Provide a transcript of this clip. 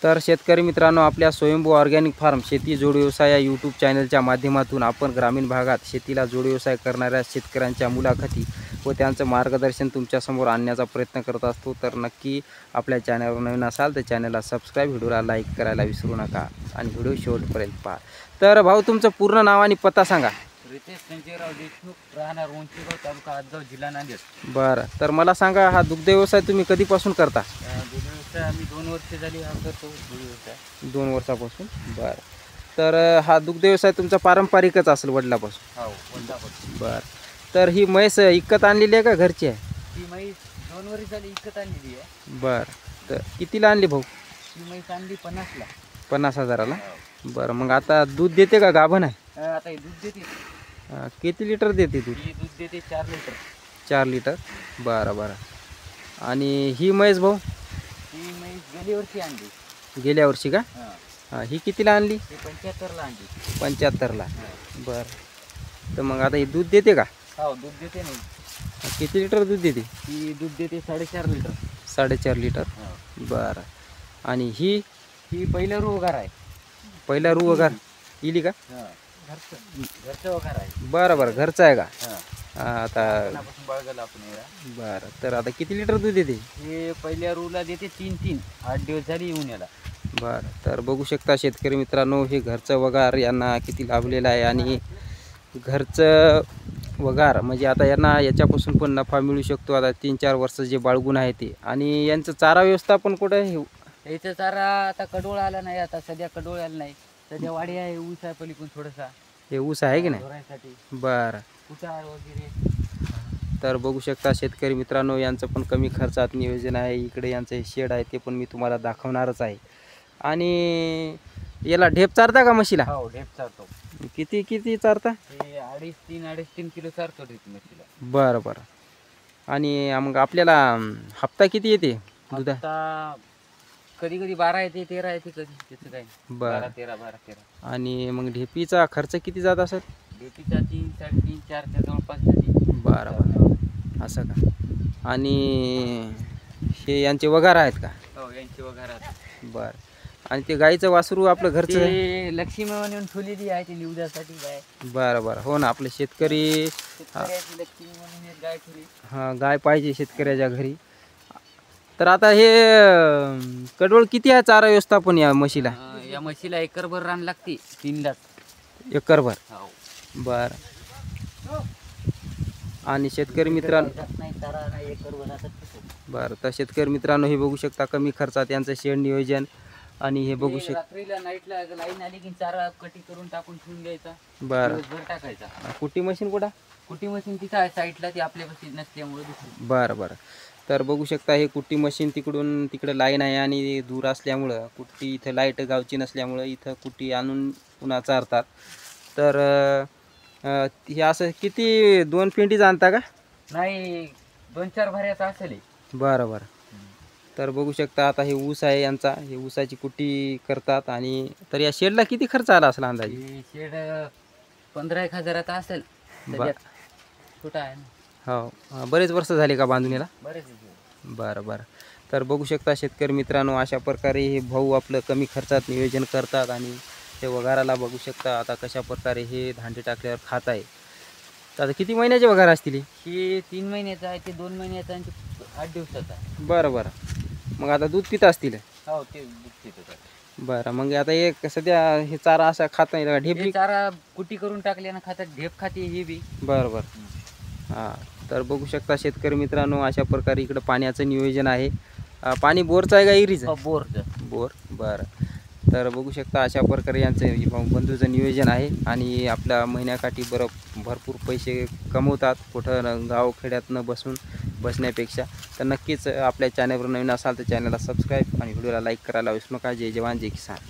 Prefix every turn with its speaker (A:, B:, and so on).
A: तर शेतकरी मित्रांनो, आपल्या स्वयंभू ऑर्गॅनिक फार्म शेती जोड व्यवसाय या यूट्यूब चॅनलच्या माध्यमातून आपण ग्रामीण भागात शेतीला जोड व्यवसाय करणाऱ्या शेतकऱ्यांच्या मुलाखती व त्यांचं मार्गदर्शन तुमच्यासमोर आणण्याचा प्रयत्न करत असतो। तर नक्की आपल्या चॅनलवर नवीन असाल तर चॅनलला सबस्क्राईब, व्हिडिओला लाईक करायला विसरू नका आणि व्हिडिओ शेवटपर्यंत पहा। तर भाऊ, तुमचं पूर्ण नाव आणि पत्ता सांगा।
B: रितेश संजयराव देशमुख, राहणार उंचीगाव, तालुका आदगाव, जिल्हा नांदेड।
A: बरं, तर मला सांगा, हा दुग्ध व्यवसाय तुम्ही कधीपासून करता?
B: दूध व्यवसाय आम्ही 2 वर्ष झाली करतो दूध व्यवसाय।
A: 2 वर्षापासून। बरं, तर हा दुग्ध व्यवसाय तुमचा पारंपरिकच असेल वडिलापासून?
B: हो, वडिलापासून।
A: बरं, तर ही म्हैस विकत आणलेली आहे का घरची आहे?
B: ही म्हैस 2 वर्ष झाली विकत आणलेली आहे।
A: बरं, तर कितीला आणली भाऊ?
B: ही म्हैस आणली 50ला।
A: 50,000ला? बरं, मग आता दूध देते का गाभण आहे?
B: आता ही दूध देते।
A: किती लिटर देते दूध?
B: ही दूध देते 4 लिटर।
A: 4 लिटर। बरं बरं, आणि ही म्हैस भाऊ?
B: ही म्हैस गेल्या वर्षी आणली।
A: गेल्या वर्षी का? ही कितीला आणली?
B: ही 75ला आणली।
A: 75ला? बरं, तर मग आता ही दूध देते का?
B: हो, दूध देते नाही।
A: किती लिटर दूध देते?
B: ही दूध देते 4.5 लिटर।
A: 4.5 लिटर? बरं, आणि ही?
B: ही पहिला रू वगार आहे।
A: पहिला रू वगार इली का?
B: घरचं वगार आहे।
A: बरं बरं, घरचं आहे का? आता
B: बाळगाला आपण।
A: बरं, तर आता किती लिटर दूध देते?
B: हे पहिल्या रूला देते 3-3, 8 दिवस झाली येऊन याला।
A: बरं, तर बघू शकता शेतकरी मित्रांनो, हे घरचं वगार यांना किती लाभलेलं आहे। आणि घरचं वगार म्हणजे आता यांना याच्यापासून पण नफा मिळू शकतो। आता 3-4 वर्ष जे बाळगून आहे ते, आणि यांचं चारा व्यवस्थापन कुठं आहे?
B: याचा चारा आता कडोळ आला नाही, आता सध्या कडोळ आला नाही, सध्या वाडी आहे, ऊस आहे पलीकडून थोडासा।
A: हे ऊस आहे की नाही?
B: ढोरांसाठी
A: बरं,
B: कुटार वगैरे।
A: तर बघू शकता शेतकरी मित्रांनो, यांचं पण कमी खर्चात नियोजन आहे। इकडे यांचं हे शेड आहे, ते पण मी तुम्हाला दाखवणारच आहे। आणि याला ढेप चारता का म्हशीला?
B: हो, ढेप चारतो।
A: किती किती चारता?
B: हे 2.5-3 किलो चारतो ढेप म्हशीला।
A: बरं बरं, आणि मग आपल्याला हप्ता किती येते दुधा?
B: आता कधी कधी 12 येते, 13 येते, कधी त्याचं काय।
A: बरं,
B: 12-13, 12-13।
A: आणि मग ढेपीचा खर्च किती जात असेल?
B: ढेपीचा 3-3.5, 4च्या जवळपास जाते।
A: बरं बरं, असं का? आणि हे यांचे वगार आहेत का?
B: हो, यांची वगैरे आहे।
A: बरं, आणि ते गाईचं वासरू आपलं घरचं आहे?
B: ते लक्ष्मी म्हणून ठेवलेली आहे, ती निवदासाठी गाय।
A: बरं बरं, हो ना, आपले शेतकरी
B: शेतकऱ्याची लक्ष्मी म्हणून एक गाय ठेवली।
A: हां, गाय पाहिजे शेतकऱ्याच्या घरी। तर आता हे कडवळ किती आहे चारा व्यवस्थापन या म्हशीला?
B: या म्हशीला एकरभर रान लागते, 3 लाख।
A: एकरभर?
B: हो।
A: बरं, आणि शेतकरी मित्रांनो,
B: नाही चारा नाही, एकरभर आता।
A: बरं, तर शेतकरी मित्रांनो, हे बघू शकता कमी खर्चात यांचं शेड नियोजन। आणि हे बघू शकता
B: रात्रीला नाईटला लाईन आली की चारा कटी करून टाकून ठेवून द्यायचा।
A: बरं,
B: दिवसभर टाकायचा।
A: कुटी मशीन कुठं?
B: कुटी मशीन तिथं आहे साईडला, ती आपल्यापाशी नसल्यामुळे दुसरी।
A: बरं बरं, तर बघू शकता हे कुट्टी मशीन तिकडून तिकडे लाईन आहे, आणि दूर असल्यामुळं कुट्टी इथं लाईट गावची नसल्यामुळं इथं कुट्टी आणून पुन्हा चारतात। तर हे असं किती 2 पेंडीच आणता का?
B: नाही, 2-4 भऱ्याचा असेल।
A: बरं बरं, तर बघू शकता आता हे ऊस आहे यांचा, हे ऊसाची कुट्टी करतात। आणि तर या शेडला किती खर्च आला असेल अंदाजे?
B: शेड 15-1 हजाराचा असेल। छोटा आहे ना।
A: हो, बरेच वर्ष झाले का बांधून याला?
B: बरेच।
A: बरं बरं, तर बघू शकता शेतकरी मित्रांनो, अशा प्रकारे हे भाऊ आपलं कमी खर्चात नियोजन करतात। आणि ते वगाराला बघू शकता आता कशा प्रकारे हे धांडे टाकल्यावर खात आहे। तर आता किती महिन्याचे वगार असतील?
B: हे 3 महिन्याचा आहे, ते 2 महिन्याचा आणि 8 दिवसाचा आहे।
A: बरं बरं, मग आता दूध पित असतील?
B: हो, ते दूध पितात।
A: बरं, मग आता हे सध्या हे चारा असा खात नाही का? ढेप
B: चारा कुटी करून टाकल्यानं खातात, ढेप खाते हे बी।
A: बरं बरं, हां, तर बघू शकता शेतकरी मित्रांनो, अशा प्रकारे इकडं पाण्याचं नियोजन आहे। पाणी बोरचं आहे का इरीचं?
B: बोरचं।
A: बोर, बरं, तर बघू शकता अशा प्रकारे यांचं बंधूचं नियोजन आहे। आणि आपल्या महिन्याकाठी भरपूर पैसे कमवतात, कुठं गावखेड्यात न बसण्यापेक्षा। तर नक्कीच आपल्या चॅनलवर नवीन असाल तर चॅनलला सबस्क्राईब आणि व्हिडिओला लाईक करायला विसरू नका। जय जवान, जय किसान।